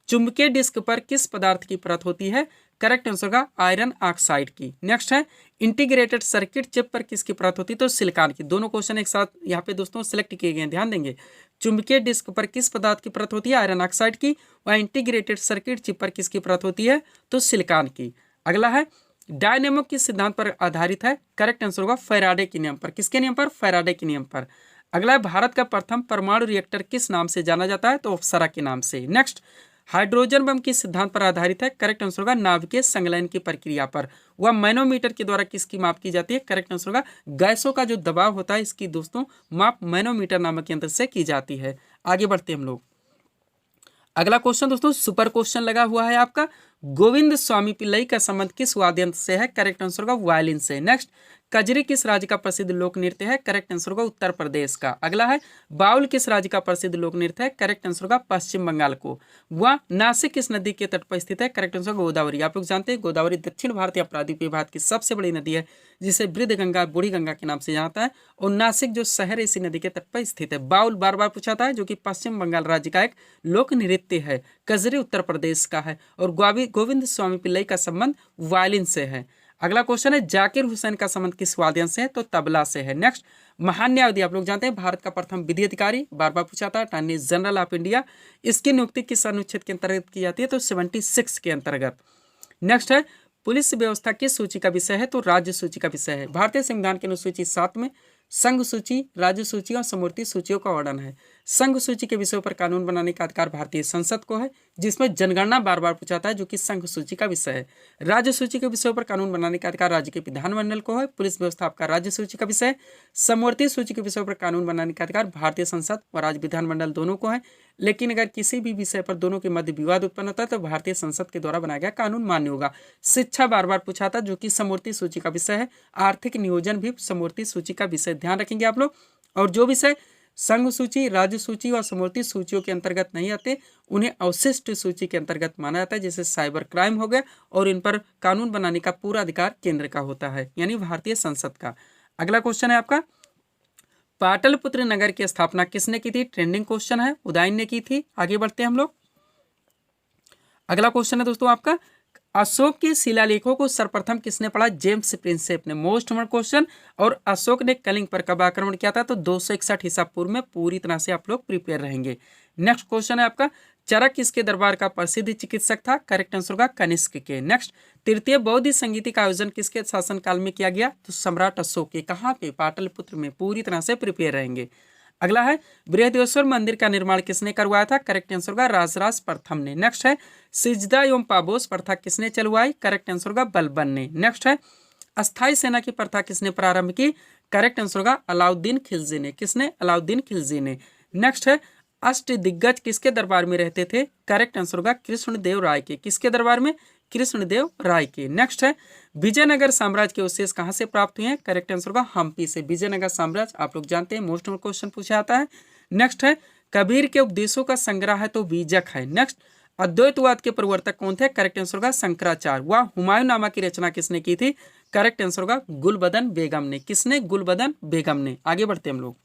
S1: चुंबकीय डिस्क पर किस पदार्थ की परत होती है? करेक्ट आंसर होगा आयरन ऑक्साइड की। नेक्स्ट है, इंटीग्रेटेड सर्किट चिप पर किसकी परत होती है? तो सिलिकॉन की। दोनों क्वेश्चन एक साथ यहाँ पे दोस्तों सिलेक्ट किए गए हैं, ध्यान देंगे। चुंबकीय डिस्क पर किस पदार्थ की परत होती है? आयरन ऑक्साइड की। वह इंटीग्रेटेड सर्किट चिप पर किसकी परत होती है? तो सिलिकॉन की। अगला है, डायनेमो किस सिद्धांत पर आधारित है? करेक्ट आंसर होगा फैराडे के नियम पर। किसके नियम पर? फैराडे के नियम पर। अगला है, भारत का प्रथम परमाणु रिएक्टर किस नाम से जाना जाता है? तो अप्सरा के नाम से। नेक्स्ट, हाइड्रोजन बम किस सिद्धांत पर आधारित है? करेक्ट आंसर होगा नाभिकीय संलयन की प्रक्रिया पर। वह मैनोमीटर के द्वारा किसकी माप की जाती है? करेक्ट आंसर होगा गैसों का जो दबाव होता है इसकी दोस्तों माप मैनोमीटर नामक यंत्र से की जाती है। आगे बढ़ते हम लोग। अगला क्वेश्चन दोस्तों सुपर क्वेश्चन लगा हुआ है आपका, गोविंद स्वामी पिल्लई का संबंध किस वाद्य यंत्र से है? करेक्ट आंसर होगा वायलिन से। नेक्स्ट, कजरी किस राज्य का प्रसिद्ध लोक नृत्य है? करेक्ट आंसर होगा उत्तर प्रदेश का। अगला है, बाउल किस राज्य का प्रसिद्ध लोक नृत्य है? करेक्ट आंसर होगा पश्चिम बंगाल को। वह नासिक किस नदी के तट पर स्थित है? करेक्ट आंसर होगा गोदावरी। आप लोग जानते हैं गोदावरी दक्षिण भारत या प्रायद्वीपीय भारत की सबसे बड़ी नदी है, जिसे वृद्ध गंगा, बूढ़ी गंगा के नाम से जानता है। और नासिक जो शहर है इसी नदी के तट पर स्थित है। बाउल बार बार पूछा था, जो कि पश्चिम बंगाल राज्य का एक लोक नृत्य है। कजरी उत्तर प्रदेश का है। और गोविंद स्वामी पिल्लई का संबंध वायलिन से है। अगला क्वेश्चन है, जाकिर हुसैन का संबंध किस वाद्य यंत्र से है? तो तबला से है। नेक्स्ट, महान न्यायाधीश आप लोग जानते हैं भारत का प्रथम विधि अधिकारी, बार बार पूछा था, अटॉर्नी जनरल ऑफ इंडिया। इसकी नियुक्ति किस अनुच्छेद के अंतर्गत की जाती है? तो 76 के अंतर्गत। नेक्स्ट है, पुलिस व्यवस्था किस सूची का विषय है? तो राज्य सूची का विषय है। भारतीय संविधान की अनुसूची 7 में संघ सूची, राज्य सूची और समवर्ती सूचियों का वर्णन है। संघ सूची के विषयों पर कानून बनाने का अधिकार भारतीय संसद को है, जिसमें जनगणना बार बार पूछा था, जो कि संघ सूची का विषय है। राज्य सूची के विषयों पर कानून बनाने का अधिकार राज्य के विधानमंडल को है। पुलिस व्यवस्था आपका राज्य सूची का विषय है। समवर्ती सूची के विषयों पर कानून बनाने का अधिकार भारतीय संसद और राज्य विधानमंडल दोनों को है। लेकिन अगर किसी भी विषय पर दोनों के मध्य विवाद उत्पन्न होता है तो भारतीय संसद के द्वारा बनाया गया कानून मान्य होगा। शिक्षा बार बार पूछा था, जो कि समवर्ती सूची का विषय है। आर्थिक नियोजन भी समवर्ती सूची का विषय, ध्यान रखेंगे आप लोग। और जो विषय संघ सूची, राज्य सूची और समवर्ती सूचियों के अंतर्गत नहीं आते, उन्हें अवशिष्ट सूची के अंतर्गत माना जाता है, जैसे साइबर क्राइम हो गया। और इन पर कानून बनाने का पूरा अधिकार केंद्र का होता है, यानी भारतीय संसद का। अगला क्वेश्चन है आपका, पाटलिपुत्र नगर की स्थापना किसने की थी? ट्रेंडिंग क्वेश्चन है, उदयन ने की थी। आगे बढ़ते हैं हम लोग। अगला क्वेश्चन है दोस्तों आपका, अशोक के शिलालेखों को सर्वप्रथम किसने पढ़ा? जेम्स प्रिंसेप ने। Most important question. और अशोक ने कलिंग पर कब आक्रमण किया था? तो 261 ईसा पूर्व में। पूरी तरह से आप लोग प्रिपेयर रहेंगे। नेक्स्ट क्वेश्चन है आपका, चरक किसके दरबार का प्रसिद्ध चिकित्सक था? करेक्ट आंसर होगा कनिष्क के। नेक्स्ट, तृतीय बौद्ध संगीति का आयोजन किसके शासनकाल में किया गया? तो सम्राट अशोक के। कहाँ पे? पाटलिपुत्र में। पूरी तरह से प्रिपेयर रहेंगे। अगला है, बृहदेश्वर मंदिर का निर्माण किसने करवाया था? करेक्ट आंसर होगा राजराज प्रथम ने। नेक्स्ट है, सिजदा एवं पाबोस प्रथा किसने चलवाई? करेक्ट आंसर होगा बलबन ने। नेक्स्ट है, अस्थाई सेना की प्रथा किसने प्रारंभ की? करेक्ट आंसर होगा अलाउद्दीन खिलजी ने। किसने? अलाउद्दीन खिलजी ने। नेक्स्ट है, अष्ट दिग्गज किसके दरबार में रहते थे? करेक्ट आंसर होगा कृष्णदेव राय के। किसके दरबार में? कृष्णदेव राय के। नेक्स्ट है, विजयनगर साम्राज्य के अवशेष कहाँ से प्राप्त हुए हैं? करेक्ट आंसर होगा हम्पी से। विजयनगर साम्राज्य आप लोग जानते हैं, मोस्ट क्वेश्चन पूछा जाता है। नेक्स्ट है, कबीर के उपदेशों का संग्रह है तो बीजक है। नेक्स्ट, अद्वैतवाद के प्रवर्तक कौन थे? करेक्ट आंसर होगा शंकराचार्य। वह हुमायूंनामा की रचना किसने की थी? करेक्ट आंसर होगा गुलबदन बेगम ने। किसने? गुलबदन बेगम ने। आगे बढ़ते हम लोग।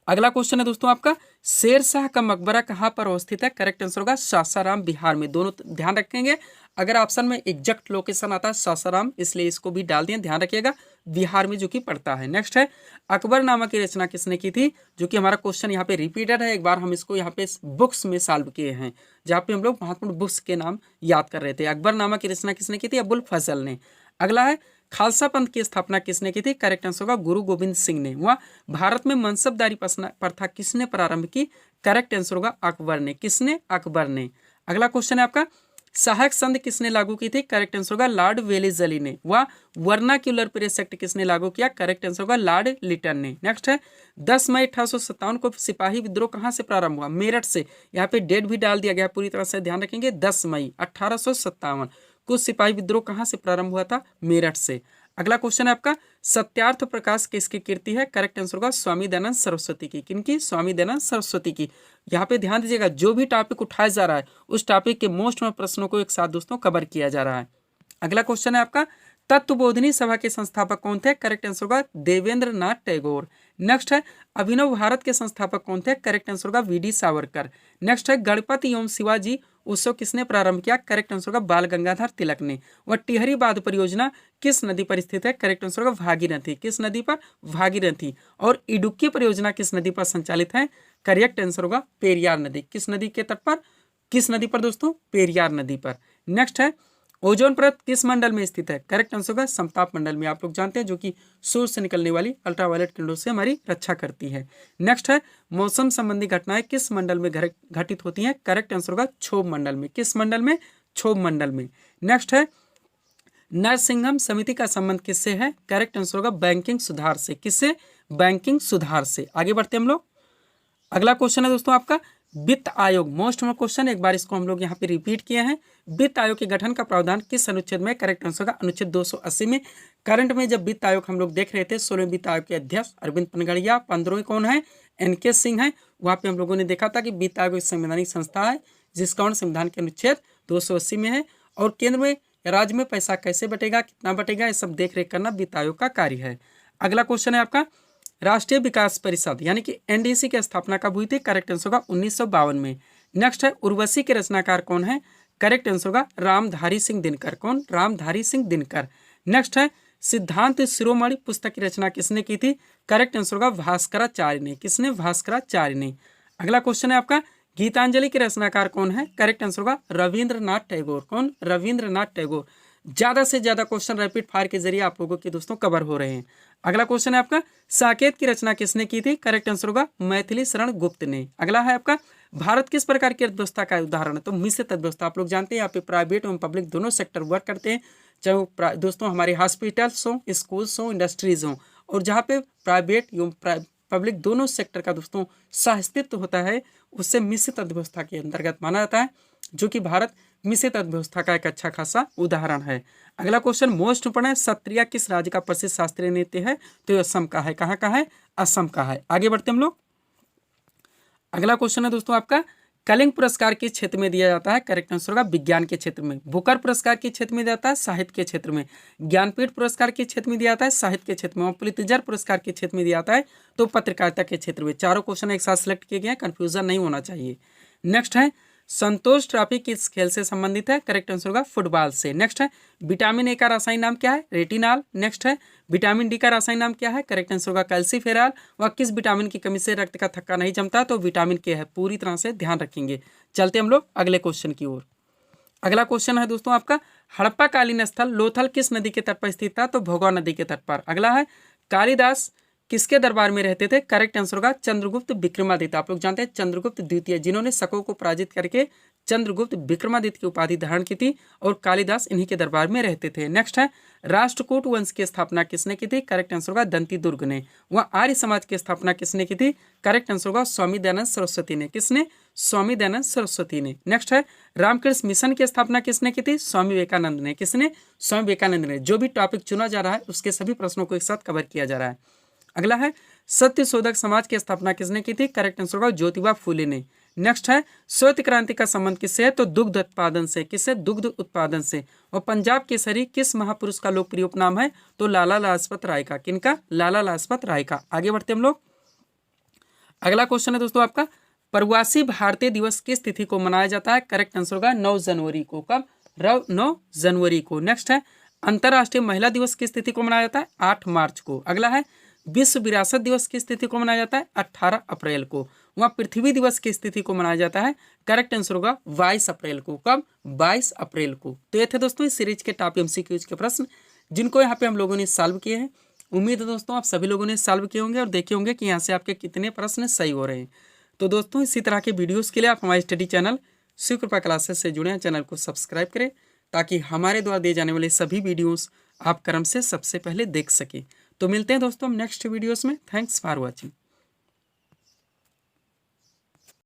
S1: अगला क्वेश्चन है दोस्तों आपका, शेरशाह का मकबरा कहाँ पर अवस्थित है? करेक्ट आंसर होगा सासाराम बिहार में। दोनों ध्यान रखेंगे, अगर ऑप्शन में एग्जैक्ट लोकेशन आता है सासाराम, इसलिए इसको भी डाल दिए, ध्यान रखिएगा, बिहार में जो कि पड़ता है। नेक्स्ट है, अकबरनामा की रचना किसने की थी? जो कि हमारा क्वेश्चन यहाँ पे रिपीटेड है, एक बार हम इसको यहाँ पे बुक्स में सॉल्व किए हैं, जहाँ पे हम लोग महत्वपूर्ण बुक्स के नाम याद कर रहे थे। अकबरनामा की रचना किसने की थी? अबुल फजल ने। अगला है, खालसा पंथ की स्थापना किसने की थी? करेक्ट आंसर होगा गुरु गोविंद सिंह ने। वह भारत में मनसबदारी प्रथा किसने प्रारंभ की? करेक्ट आंसर होगा अकबर ने। किसने? अकबर ने। अगला क्वेश्चन है आपका, सहायक संधि किसने लागू की थी? करेक्ट आंसर होगा लॉर्ड वेलेस्ली ने। वह वर्नाक्यूलर प्रेस एक्ट किसने लागू किया? करेक्ट आंसर होगा लॉर्ड लिटन ने। नेक्स्ट है, 10 मई 1857 को सिपाही विद्रोह कहाँ से प्रारंभ हुआ? मेरठ से। यहाँ पे डेट भी डाल दिया गया, पूरी तरह से ध्यान रखेंगे। 10 मई 1857 को सिपाही विद्रोह कहाँ से प्रारंभ हुआ था? मेरठ से। अगला क्वेश्चन है आपका सत्यार्थ प्रकाश किसकी कृति है? करेक्ट आंसर होगा स्वामी दयानंद सरस्वती की। किनकी? स्वामी दयानंद सरस्वती की। यहाँ पे ध्यान दीजिएगा, जो भी टॉपिक उठाया जा रहा है उस टॉपिक के मोस्ट में प्रश्नों को एक साथ दोस्तों कवर किया जा रहा है। अगला क्वेश्चन है आपका तत्वबोधिनी सभा के संस्थापक कौन थे? करेक्ट आंसर होगा देवेंद्र नाथ टैगोर। नेक्स्ट है अभिनव भारत के संस्थापक कौन थे? करेक्ट आंसर होगा वी.डी. सावरकर। नेक्स्ट है गणपति एवं शिवाजी उत्सव किसने प्रारंभ किया? करेक्ट आंसर होगा बाल गंगाधर तिलक ने। वह टिहरी बांध परियोजना किस नदी पर स्थित है? करेक्ट आंसर होगा भागीरथी। किस नदी पर? भागीरथी। और इडुक्की परियोजना किस नदी पर संचालित है? करेक्ट आंसर होगा पेरियार नदी। किस नदी के तट पर? किस नदी पर दोस्तों? पेरियार नदी पर। नेक्स्ट है ओजोन परत किस मंडल में स्थित है? करेक्ट आंसर होगा समताप मंडल में। आप लोग जानते हैं जो कि सूर्य से निकलने वाली अल्ट्रावायलेट किरणों से हमारी रक्षा करती है। नेक्स्ट है मौसम संबंधी घटनाएं किस मंडल में घटित होती हैं? करेक्ट आंसर होगा क्षोभ मंडल में। किस मंडल में? क्षोभ मंडल में। नेक्स्ट है नरसिंघम समिति का संबंध किससे है? करेक्ट आंसर होगा बैंकिंग सुधार से। किससे? बैंकिंग सुधार से। आगे बढ़ते हम लोग। अगला क्वेश्चन है दोस्तों आपका वित्त आयोग। मोस्ट क्वेश्चन, एक बार इसको हम लोग यहाँ पे रिपीट किए हैं। वित्त आयोग के गठन का प्रावधान किस अनुच्छेद में? करेक्ट आंसर होगा अनुच्छेद 280 में। करंट में जब वित्त आयोग हम लोग देख रहे थे, 16वें वित्त आयोग के अध्यक्ष अरविंद पनगड़िया, 15वें कौन है? NK सिंह है। वहाँ पे हम लोगों ने देखा था कि वित्त आयोग एक संवैधानिक संस्था है जिसका संविधान के अनुच्छेद 280 में है। और केंद्र में राज्य में पैसा कैसे बटेगा, कितना बटेगा, ये सब देख रेख करना वित्त आयोग का कार्य है। अगला क्वेश्चन है आपका राष्ट्रीय विकास परिषद यानी कि NDC की स्थापना कब हुई थी? करेक्ट आंसर होगा 1952 में। नेक्स्ट है उर्वशी के रचनाकार कौन है? करेक्ट आंसर होगा रामधारी सिंह दिनकर। कौन? रामधारी सिंह दिनकर। नेक्स्ट है सिद्धांत शिरोमणि पुस्तक की रचना किसने की थी? करेक्ट आंसर होगा भास्कराचार्य ने। किसने? भास्कराचार्य ने। अगला क्वेश्चन है आपका गीतांजलि के रचनाकार कौन है? करेक्ट आंसर होगा रविंद्रनाथ टैगोर। कौन? रविंद्रनाथ टैगोर। ज्यादा से ज्यादा क्वेश्चन रैपिड फायर के जरिए आप लोगों के दोस्तों कवर हो रहे हैं। अगला क्वेश्चन है आपका साकेत की रचना किसने की थी? करेक्ट आंसर होगा मैथिली शरण गुप्त ने। अगला है आपका भारत किस प्रकार की अर्थव्यवस्था का उदाहरण है? तो मिश्रित अर्थव्यवस्था। आप लोग जानते हैं यहाँ पे प्राइवेट एवं पब्लिक दोनों सेक्टर वर्क करते हैं, चाहे दोस्तों हमारे हॉस्पिटल्स हों, स्कूल्स हों, इंडस्ट्रीज हों। और जहाँ पे प्राइवेट एवं पब्लिक दोनों सेक्टर का दोस्तों सहअस्तित्व होता है उससे मिश्रित अर्थव्यवस्था के अंतर्गत माना जाता है, जो कि भारत मिश्रित अर्थव्यवस्था का एक अच्छा खासा उदाहरण है। अगला क्वेश्चन मोस्ट इंपोर्टेंट है सत्रिया किस राज्य का प्रसिद्ध शास्त्रीय नृत्य है? तो ये असम का है। कहाँ का है? असम का है। आगे बढ़ते हम लोग। अगला क्वेश्चन है दोस्तों आपका कलिंग पुरस्कार किस क्षेत्र में दिया जाता है? करेक्ट आंसर होगा विज्ञान के क्षेत्र में। बुकर पुरस्कार किस क्षेत्र में दिया जाता है? साहित्य के क्षेत्र में। ज्ञानपीठ पुरस्कार किस क्षेत्र में दिया जाता है? साहित्य के क्षेत्र में। और पुलित्जर पुरस्कार किस क्षेत्र में दिया जाता है? तो पत्रकारिता के क्षेत्र में। चारों क्वेश्चन एक साथ सिलेक्ट किए गए हैं, कंफ्यूजन नहीं होना चाहिए। नेक्स्ट है संतोष ट्रॉफी किस खेल से संबंधित है? करेक्ट आंसर होगा फुटबॉल से। नेक्स्ट है विटामिन ए का रासायनिक नाम क्या है? रेटिनॉल। नेक्स्ट है विटामिन डी का रासायनिक नाम क्या है? करेक्ट आंसर होगा कैल्सीफेरॉल। वह किस विटामिन की कमी से रक्त का थक्का नहीं जमता? तो विटामिन के है। पूरी तरह से ध्यान रखेंगे। चलते हम लोग अगले क्वेश्चन की ओर। अगला क्वेश्चन है दोस्तों आपका हड़प्पा कालीन स्थल लोथल किस नदी के तट पर स्थित था? तो भोगवा नदी के तट पर। अगला है कालिदास किसके दरबार में रहते थे? करेक्ट आंसर होगा चंद्रगुप्त विक्रमादित्य। आप लोग जानते हैं चंद्रगुप्त द्वितीय, जिन्होंने शकों को पराजित करके चंद्रगुप्त विक्रमादित्य की उपाधि धारण की थी और कालिदास इन्हीं के दरबार में रहते थे। नेक्स्ट है राष्ट्रकूट वंश की स्थापना किसने की थी? करेक्ट आंसर होगा दंती दुर्ग ने। वह आर्य समाज की स्थापना किसने की थी? करेक्ट आंसर होगा स्वामी दयानंद सरस्वती ने। किसने? स्वामी दयानंद सरस्वती ने। नेक्स्ट है रामकृष्ण मिशन की स्थापना किसने की थी? स्वामी विवेकानंद ने। किसने? स्वामी विवेकानंद ने। जो भी टॉपिक चुना जा रहा है उसके सभी प्रश्नों को एक साथ कवर किया जा रहा है। अगला है सत्य शोधक समाज की स्थापना किसने की थी? करेक्ट आंसर होगा ज्योतिबा फूले ने। नेक्स्ट है श्वेत क्रांति का संबंध किससे है? तो दुग्ध उत्पादन से। किससे? दुग्ध उत्पादन से। और पंजाब केसरी किस महापुरुष का लोकप्रिय उपनाम है? तो लाला लाजपत राय का। किनका? लाला लाजपत राय का। आगे बढ़ते हम लोग। अगला क्वेश्चन है दोस्तों आपका प्रवासी भारतीय दिवस किस तिथि को मनाया जाता है? करेक्ट आंसर होगा 9 जनवरी को। कब? 9 जनवरी को। नेक्स्ट है अंतर्राष्ट्रीय महिला दिवस किस तिथि को मनाया जाता है? 8 मार्च को। अगला है विश्व विरासत दिवस किस तिथि को मनाया जाता है? 18 अप्रैल को। वहाँ पृथ्वी दिवस किस तिथि को मनाया जाता है? करेक्ट आंसर होगा 22 अप्रैल को। कब? 22 अप्रैल को। तो ये थे दोस्तों इस सीरीज के टॉप MCQs के प्रश्न जिनको यहाँ पे हम लोगों ने सॉल्व किए हैं। उम्मीद है दोस्तों आप सभी लोगों ने सॉल्व किए होंगे और देखे होंगे कि यहाँ से आपके कितने प्रश्न सही हो रहे हैं। तो दोस्तों इसी तरह के वीडियोज़ के लिए आप हमारे स्टडी चैनल शिव कृपा क्लासेस से जुड़े हैं। चैनल को सब्सक्राइब करें ताकि हमारे द्वारा दिए जाने वाले सभी वीडियोज़ आप क्रम से सबसे पहले देख सकें। तो मिलते हैं दोस्तों हम नेक्स्ट वीडियोस में। Thanks for watching.